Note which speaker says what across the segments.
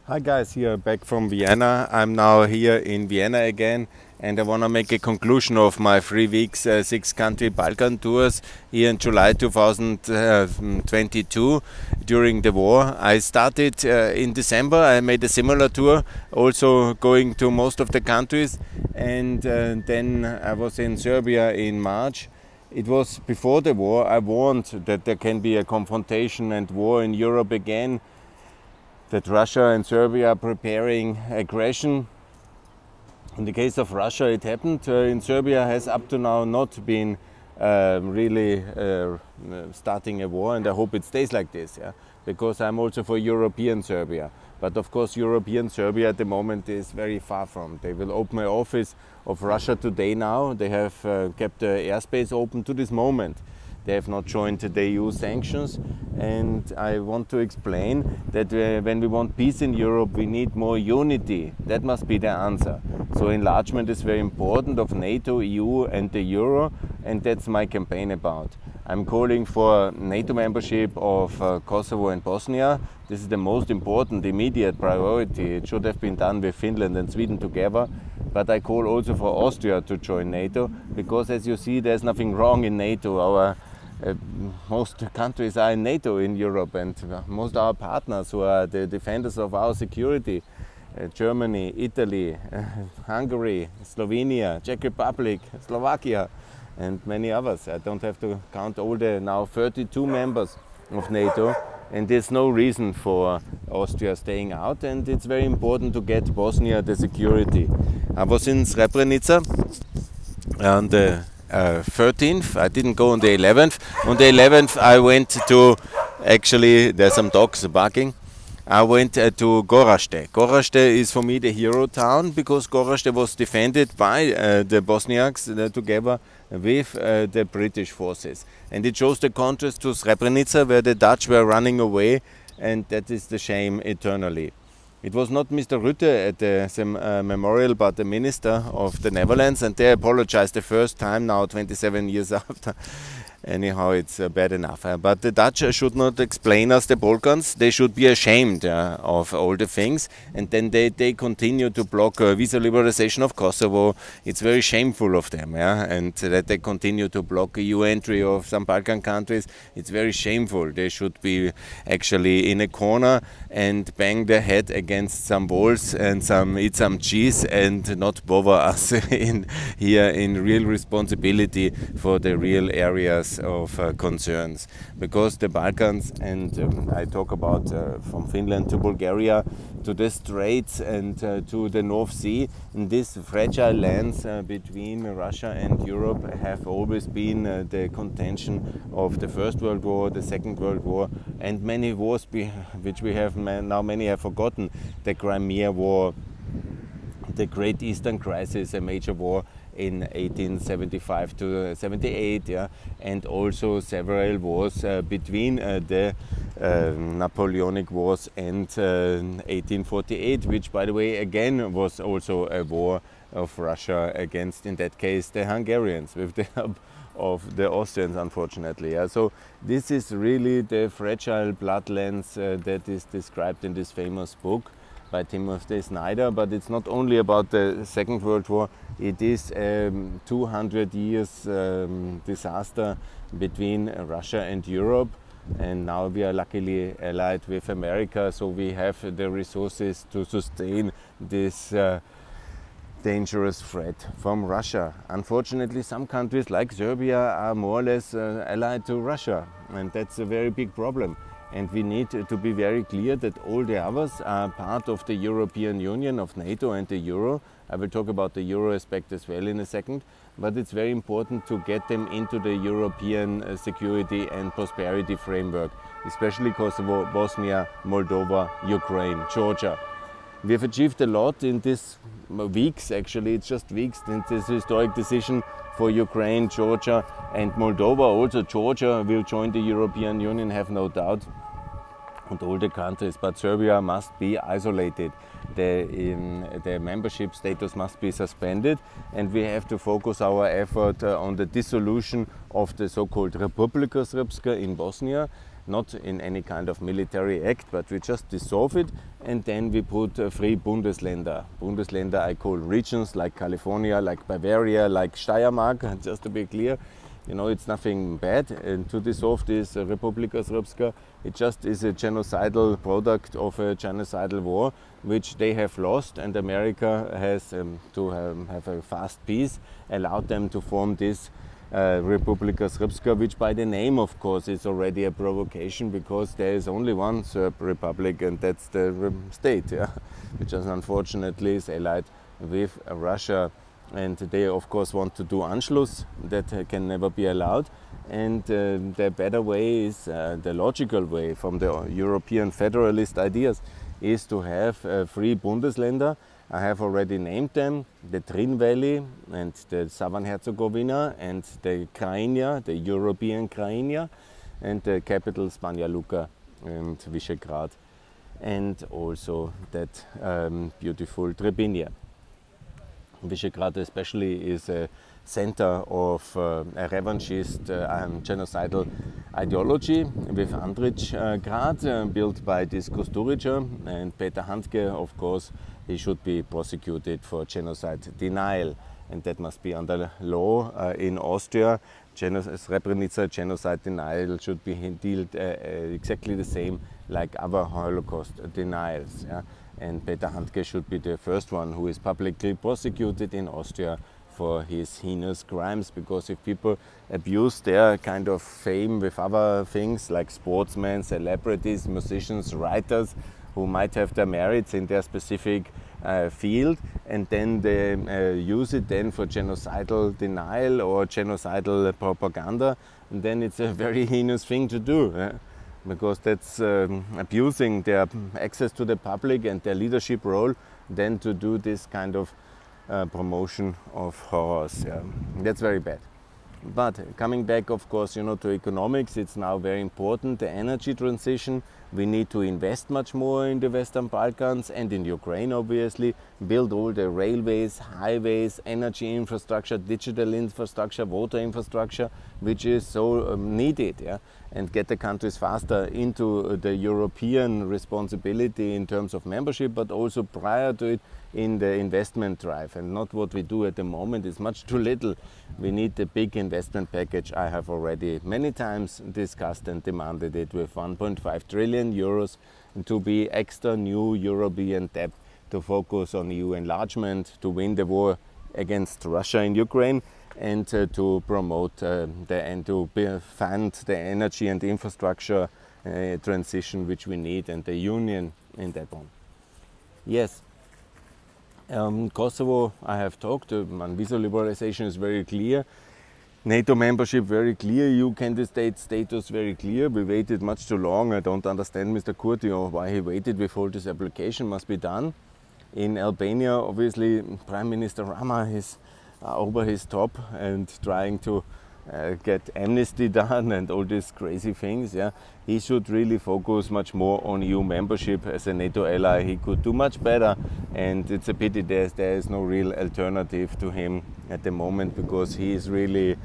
Speaker 1: Hi guys, here back from Vienna. I'm now here in Vienna again, and I want to make a conclusion of my 3 weeks, 6-country Balkan tours here in July 2022 during the war. I started in December. I made a similar tour, also going to most of the countries, and then I was in Serbia in March. It was before the war. I warned that there can be a confrontation and war in Europe again, that Russia and Serbia are preparing aggression. In the case of Russia, it happened. In Serbia has up to now not been really starting a war, and I hope it stays like this, because I'm also for European Serbia. But of course, European Serbia at the moment is very far from. They will open an office of Russia today now. They have kept the airspace open to this moment. They have not joined the EU sanctions, and I want to explain that when we want peace in Europe, we need more unity. That must be the answer. So enlargement is very important of NATO, EU and the Euro, and that's my campaign about. I'm calling for NATO membership of Kosovo and Bosnia. This is the most important immediate priority. It should have been done with Finland and Sweden together. But I call also for Austria to join NATO, because as you see, there's nothing wrong in NATO. Most countries are in NATO in Europe, and most of our partners who are the defenders of our security, Germany, Italy, Hungary, Slovenia, Czech Republic, Slovakia, and many others. I don't have to count all the now 32 members of NATO, and there's no reason for Austria staying out, and it's very important to get Bosnia the security. I was in Srebrenica on the 13th, I didn't go on the 11th. On the 11th I went to, actually there's some dogs barking, I went to Gorazde. Gorazde is for me the hero town, because Gorazde was defended by the Bosniaks together with the British forces. And it shows the contrast to Srebrenica, where the Dutch were running away, and that is the shame eternally. It was not Mr. Rutte at the memorial, but the minister of the Netherlands, and they apologized the first time now 27 years after. Anyhow, it's bad enough. But the Dutch should not explain us the Balkans. They should be ashamed of all the things, and then they continue to block visa liberalization of Kosovo. It's very shameful of them, and that they continue to block EU entry of some Balkan countries. It's very shameful. They should be actually in a corner and bang their head against some walls and eat some cheese, and not bother us here in real responsibility for the real areas of concerns, because the Balkans, and I talk about from Finland to Bulgaria to the Straits and to the North Sea, and these fragile lands between Russia and Europe have always been the contention of the First World War, the Second World War, and many wars which we have now many have forgotten. The Crimea War, the Great Eastern Crisis, a major war in 1875 to 78, and also several wars between the Napoleonic Wars and 1848, which, by the way, again was also a war of Russia against, in that case, the Hungarians, with the help of the Austrians, unfortunately. So this is really the fragile bloodlands that is described in this famous book by Timothy Snyder. But it's not only about the Second World War, it is 200 years disaster between Russia and Europe, and now we are luckily allied with America, so we have the resources to sustain this dangerous threat from Russia. Unfortunately, some countries like Serbia are more or less allied to Russia, and that's a very big problem. And we need to be very clear that all the others are part of the European Union, of NATO and the Euro. I will talk about the Euro aspect as well in a second, but it's very important to get them into the European security and prosperity framework, especially Kosovo, Bosnia, Moldova, Ukraine, Georgia. We have achieved a lot in these weeks, actually, it's just weeks, in this historic decision for Ukraine, Georgia and Moldova. Also Georgia will join the European Union, have no doubt, and all the countries, but Serbia must be isolated. The membership status must be suspended, and we have to focus our effort on the dissolution of the so-called Republika Srpska in Bosnia, not in any kind of military act, but we just dissolve it, and then we put three Bundesländer. Bundesländer I call regions, like California, like Bavaria, like Steiermark, just to be clear. You know, it's nothing bad. And to dissolve this Republika Srpska, it just is a genocidal product of a genocidal war, which they have lost, and America has to have a fast peace, allowed them to form this Republika Srpska, which by the name, of course, is already a provocation, because there is only one Serb republic, and that's the state, yeah, which is unfortunately is allied with Russia. And they, of course, want to do Anschluss. That can never be allowed. And the better way is, the logical way from the European federalist ideas, is to have three Bundesländer. I have already named them: the Trin Valley and the Southern Herzegovina and the Krajina, the European Krajina, and the capitals Banja Luka and Visegrad, and also that beautiful Trebinje. Visegrad especially is a center of a revanchist genocidal ideology with Andrićgrad, built by this Kusturica, and Peter Handke, of course, he should be prosecuted for genocide denial, and that must be under law in Austria. Srebrenica genocide denial should be dealt exactly the same like other Holocaust denials. Yeah? And Peter Handke should be the first one who is publicly prosecuted in Austria for his heinous crimes, because if people abuse their kind of fame with other things like sportsmen, celebrities, musicians, writers, who might have their merits in their specific field, and then they use it then for genocidal denial or genocidal propaganda, and then it's a very heinous thing to do. Because that's abusing their access to the public and their leadership role, then to do this kind of promotion of horrors. Yeah. That's very bad. But coming back, of course, to economics, it's now very important, the energy transition. We need to invest much more in the Western Balkans and in Ukraine, obviously, build all the railways, highways, energy infrastructure, digital infrastructure, water infrastructure, which is so needed, yeah? And get the countries faster into the European responsibility in terms of membership, but also prior to it in the investment drive, and not what we do at the moment is much too little. We need the big investment package. I have already many times discussed and demanded it, with 1.5 trillion euros to be extra new European debt to focus on EU enlargement, to win the war against Russia in Ukraine, and to promote and to fund the energy and infrastructure transition which we need, and the union in that one. Yes. Kosovo, I have talked, visa liberalization is very clear, NATO membership very clear, EU candidate status very clear. We waited much too long. I don't understand Mr. Kurti or why he waited with all this application, must be done. In Albania, obviously, Prime Minister Rama is over his top and trying to get amnesty done and all these crazy things. Yeah, he should really focus much more on EU membership as a NATO ally. He could do much better, and it's a pity there is no real alternative to him at the moment, because he is really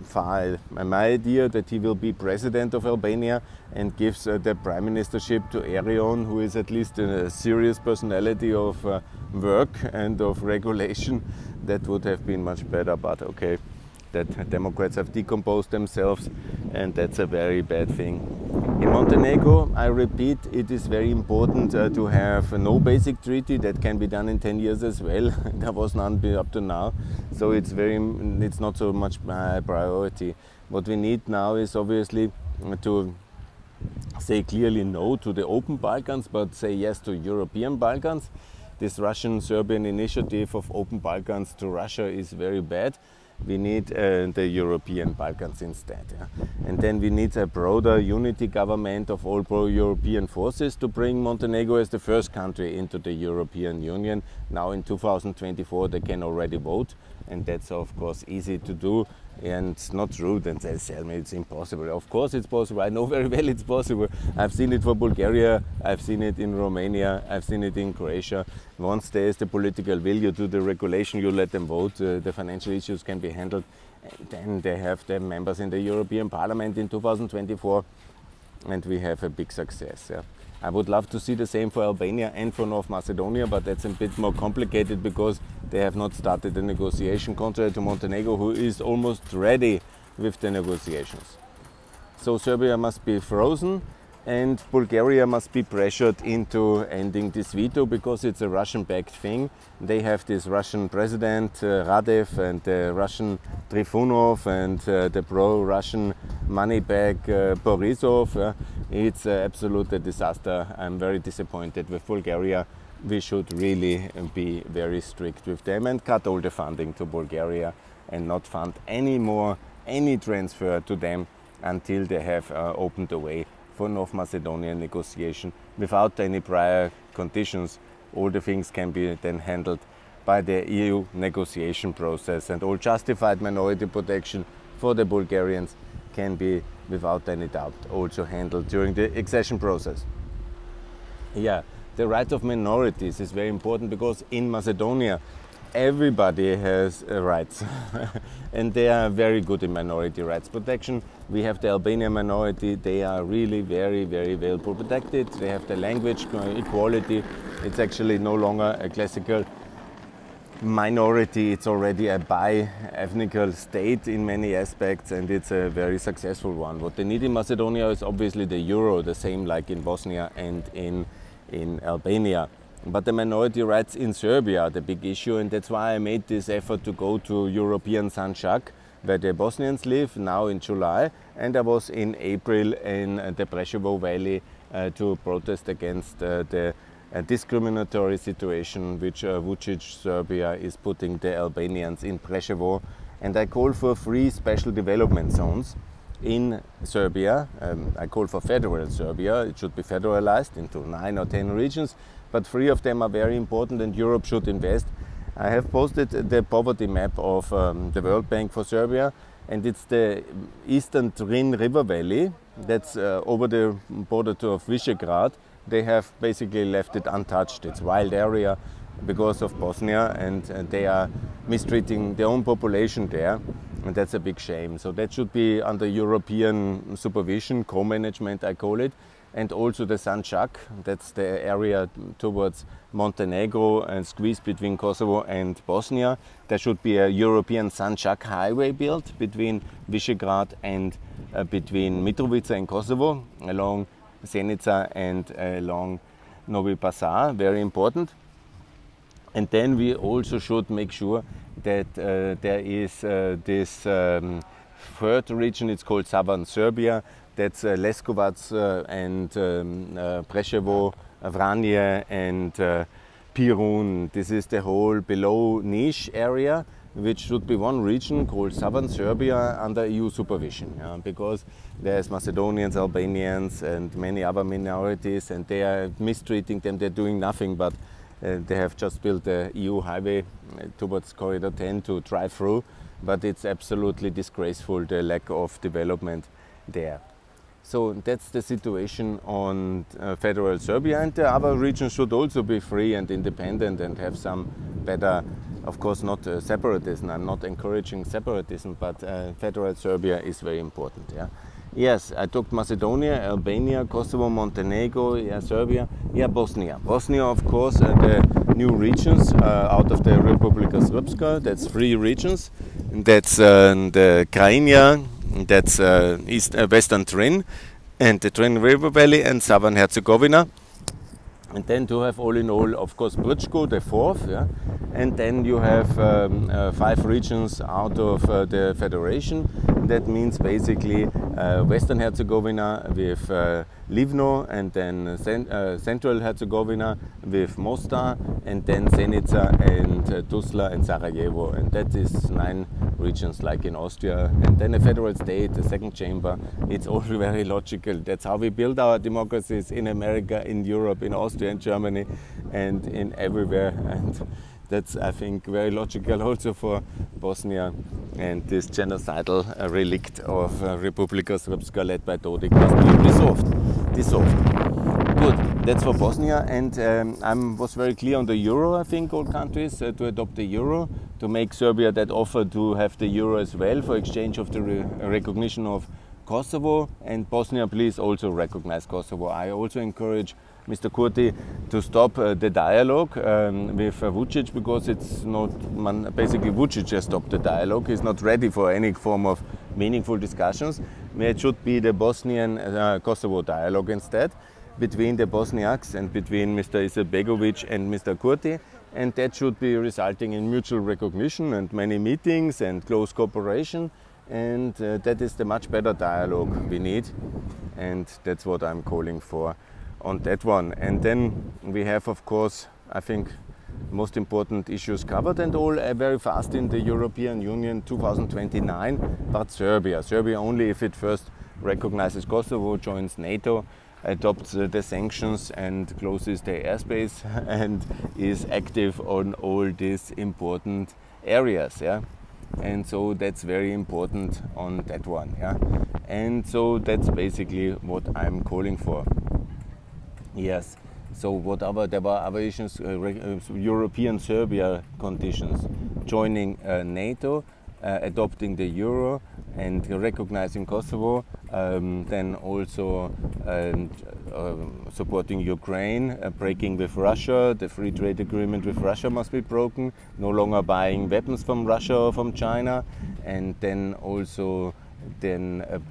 Speaker 1: far. My idea that he will be president of Albania and gives the prime ministership to Erion, who is at least a serious personality of work and of regulation, that would have been much better. But okay, that Democrats have decomposed themselves, and that's a very bad thing. In Montenegro, I repeat, it is very important to have no basic treaty. That can be done in 10 years as well. There was none up to now, so it's not so much my priority. What we need now is obviously to say clearly no to the open Balkans, but say yes to European Balkans. This Russian-Serbian initiative of open Balkans to Russia is very bad. We need the European Balkans instead. Yeah? And then we need a broader unity government of all pro-European forces to bring Montenegro as the first country into the European Union. Now in 2024 they can already vote, and that's of course easy to do. And it's not true that they tell me it's impossible. Of course it's possible. I know very well it's possible. I've seen it for Bulgaria, I've seen it in Romania, I've seen it in Croatia. Once there is the political will, you do the regulation, you let them vote, the financial issues can be handled. And then they have the members in the European Parliament in 2024. and we have a big success. Yeah. I would love to see the same for Albania and for North Macedonia, but that's a bit more complicated because they have not started the negotiation, contrary to Montenegro, who is almost ready with the negotiations. So Serbia must be frozen, and Bulgaria must be pressured into ending this veto because it's a Russian-backed thing. They have this Russian president, Radev, and the Russian Trifonov, and the pro-Russian money bag, Borisov. It's absolute a disaster. I'm very disappointed with Bulgaria. We should really be very strict with them and cut all the funding to Bulgaria and not fund any transfer to them until they have opened the way for North Macedonia negotiation. Without any prior conditions, all the things can be then handled by the EU negotiation process, and all justified minority protection for the Bulgarians can be, without any doubt, also handled during the accession process. Yeah, the right of minorities is very important because in Macedonia everybody has rights and they are very good in minority rights protection. We have the Albanian minority, they are really very well protected. They have the language equality. It's actually no longer a classical minority, it's already a bi-ethnical state in many aspects, and it's a very successful one. What they need in Macedonia is obviously the euro, the same like in Bosnia and in Albania. But the minority rights in Serbia are the big issue, and that's why I made this effort to go to European Sanjak, where the Bosnians live, now in July, and I was in April in the Preševo Valley to protest against the discriminatory situation which Vučić Serbia is putting the Albanians in Preševo. And I call for 3 special development zones in Serbia. I call for federal Serbia. It should be federalized into 9 or 10 regions, but 3 of them are very important and Europe should invest. I have posted the poverty map of the World Bank for Serbia, and it's the eastern Drin River Valley that's over the border to Visegrad. They have basically left it untouched. It's a wild area because of Bosnia, and they are mistreating their own population there, and that's a big shame. So that should be under European supervision, co-management I call it. And also the Sanjak, that's the area towards Montenegro and squeezed between Kosovo and Bosnia. There should be a European Sanjak highway built between Visegrad and between Mitrovica and Kosovo, along Zenica and along Novi Pazar, very important. And then we also should make sure that there is this third region, it's called Southern Serbia, that's Leskovac and Preševo, Vranje and Pirun. This is the whole below Niš area, which should be one region called Southern Serbia under EU supervision, because there's Macedonians, Albanians and many other minorities, and they are mistreating them. They're doing nothing, but they have just built the EU highway towards Corridor 10 to drive through, but it's absolutely disgraceful, the lack of development there. So that's the situation on federal Serbia, and the other regions should also be free and independent and have some better, of course not separatism, I'm not encouraging separatism, but federal Serbia is very important. Yeah. Yes, I talked Macedonia, Albania, Kosovo, Montenegro, yeah, Serbia, yeah, Bosnia. Bosnia, of course, the new regions out of the Republika Srpska, that's 3 regions. That's the Krajina, that's Western Drin, and the Drin River Valley, and Southern Herzegovina. And then to have all in all, of course, Brčko, the 4th, yeah? And then you have 5 regions out of the federation. That means basically Western Herzegovina with Livno, and then Central Herzegovina with Mostar, and then Zenica and Tuzla and Sarajevo. And that is 9 regions like in Austria. And then a federal state, the 2nd chamber. It's all very logical. That's how we build our democracies in America, in Europe, in Austria, in Germany, and in everywhere. And that's, I think, very logical also for Bosnia, and this genocidal relict of Republika Srpska led by Dodik must be dissolved. Good, that's for Bosnia, and I was very clear on the euro, I think, all countries to adopt the euro, to make Serbia that offer to have the euro as well for exchange of the recognition of Kosovo, and Bosnia, please also recognize Kosovo. I also encourage Mr. Kurti to stop the dialogue with Vučić, because it's not, basically Vučić has stopped the dialogue. He's not ready for any form of meaningful discussions. It should be the Bosnian-Kosovo dialogue instead, between the Bosniaks and between Mr. Izetbegovic and Mr. Kurti. And that should be resulting in mutual recognition and many meetings and close cooperation. And that is the much better dialogue we need. And that's what I'm calling for on that one. And then we have, of course, I think, most important issues covered, and all very fast in the European Union 2029, but Serbia only if it first recognizes Kosovo, joins NATO, adopts the sanctions and closes the airspace and is active on all these important areas. Yeah? And so that's very important on that one. Yeah? And so that's basically what I'm calling for. Yes. So there were other issues, European Serbia conditions, joining NATO, adopting the Euro and recognizing Kosovo, then also supporting Ukraine, breaking with Russia, the free trade agreement with Russia must be broken, no longer buying weapons from Russia or from China, and then also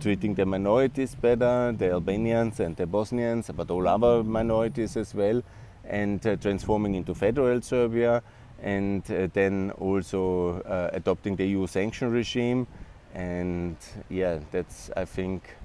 Speaker 1: treating the minorities better, the Albanians and the Bosnians, but all other minorities as well, and transforming into federal Serbia, and then also adopting the EU sanction regime. And yeah, that's, I think,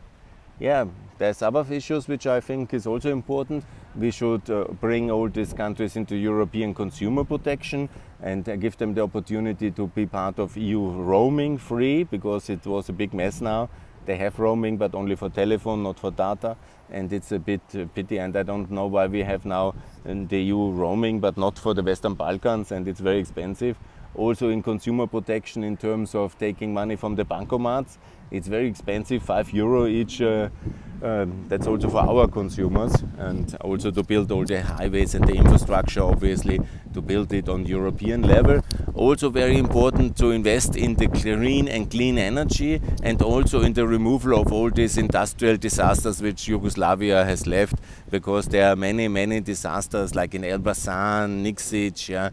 Speaker 1: yeah, there's other issues which I think is also important. We should bring all these countries into European consumer protection and give them the opportunity to be part of EU roaming free, because it was a big mess now. They have roaming, but only for telephone, not for data. And it's a bit pity, and I don't know why we have now the EU roaming, but not for the Western Balkans, and it's very expensive. Also in consumer protection in terms of taking money from the bankomats. It's very expensive, €5 each. That's also for our consumers, and also to build all the highways and the infrastructure, obviously, to build it on European level. Also very important to invest in the green and clean energy, and also in the removal of all these industrial disasters which Yugoslavia has left, because there are many disasters like in Elbasan, Nikšić, yeah,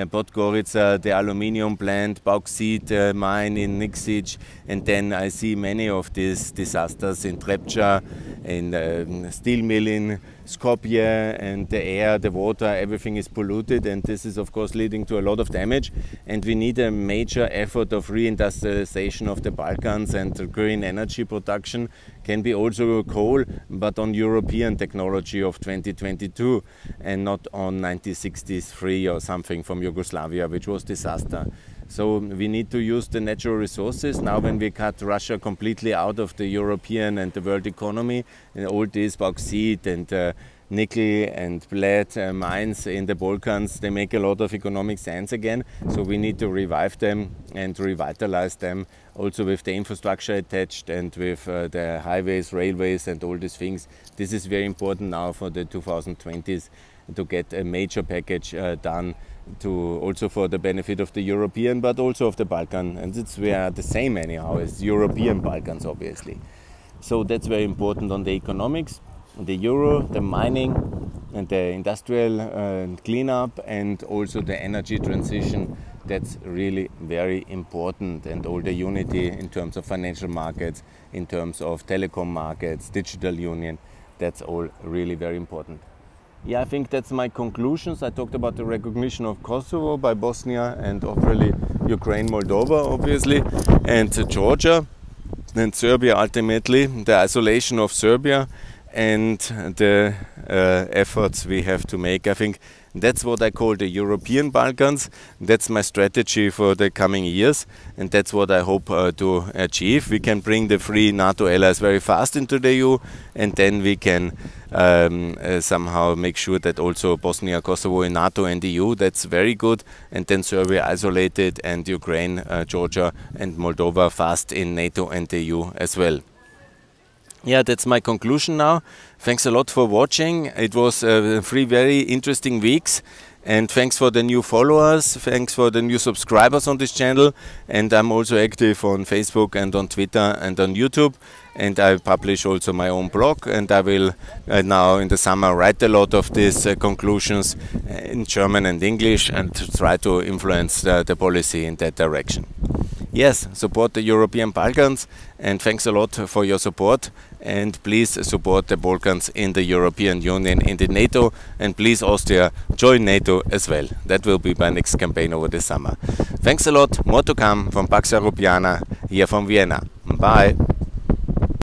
Speaker 1: Podgorica, the aluminium plant, bauxite mine in Nikšić, and then I see many of these disasters in Trepča, in steel mill in Skopje, and the air, the water, everything is polluted, and this is of course leading to a lot of damage. And we need a major effort of reindustrialization of the Balkans, and the green energy production can be also coal, but on European technology of 2022 and not on 1963 or something from Yugoslavia, which was disaster. So we need to use the natural resources. Now when we cut Russia completely out of the European and the world economy, and all these bauxite and nickel and lead mines in the Balkans, they make a lot of economic sense again. So we need to revive them and revitalize them, also with the infrastructure attached and with the highways, railways and all these things. This is very important now for the 2020s to get a major package done, to also for the benefit of the European, but also of the Balkan. And we are the same anyhow as European Balkans, obviously. So that's very important on the economics, the euro, the mining and the industrial cleanup, and also the energy transition. That's really very important, and all the unity in terms of financial markets, in terms of telecom markets, digital union, that's all really very important. Yeah, I think that's my conclusions. I talked about the recognition of Kosovo by Bosnia and obviously Ukraine, Moldova, obviously, and Georgia, and Serbia ultimately, the isolation of Serbia and the efforts we have to make. I think that's what I call the European Balkans. That's my strategy for the coming years, and that's what I hope to achieve. We can bring the three NATO allies very fast into the EU, and then we can somehow make sure that also Bosnia, Kosovo in NATO and the EU, that's very good, and then Serbia isolated, and Ukraine, Georgia and Moldova fast in NATO and the EU as well. Yeah, that's my conclusion now. Thanks a lot for watching. It was 3 very interesting weeks. And thanks for the new followers, thanks for the new subscribers on this channel. And I'm also active on Facebook and on Twitter and on YouTube. And I publish also my own blog, and I will now in the summer write a lot of these conclusions in German and English and try to influence the policy in that direction. Yes, support the European Balkans, and thanks a lot for your support. And please support the Balkans in the European Union, in the NATO, and please Austria join NATO as well. That will be my next campaign over the summer. Thanks a lot, more to come from Pax Europiana here from Vienna. Bye.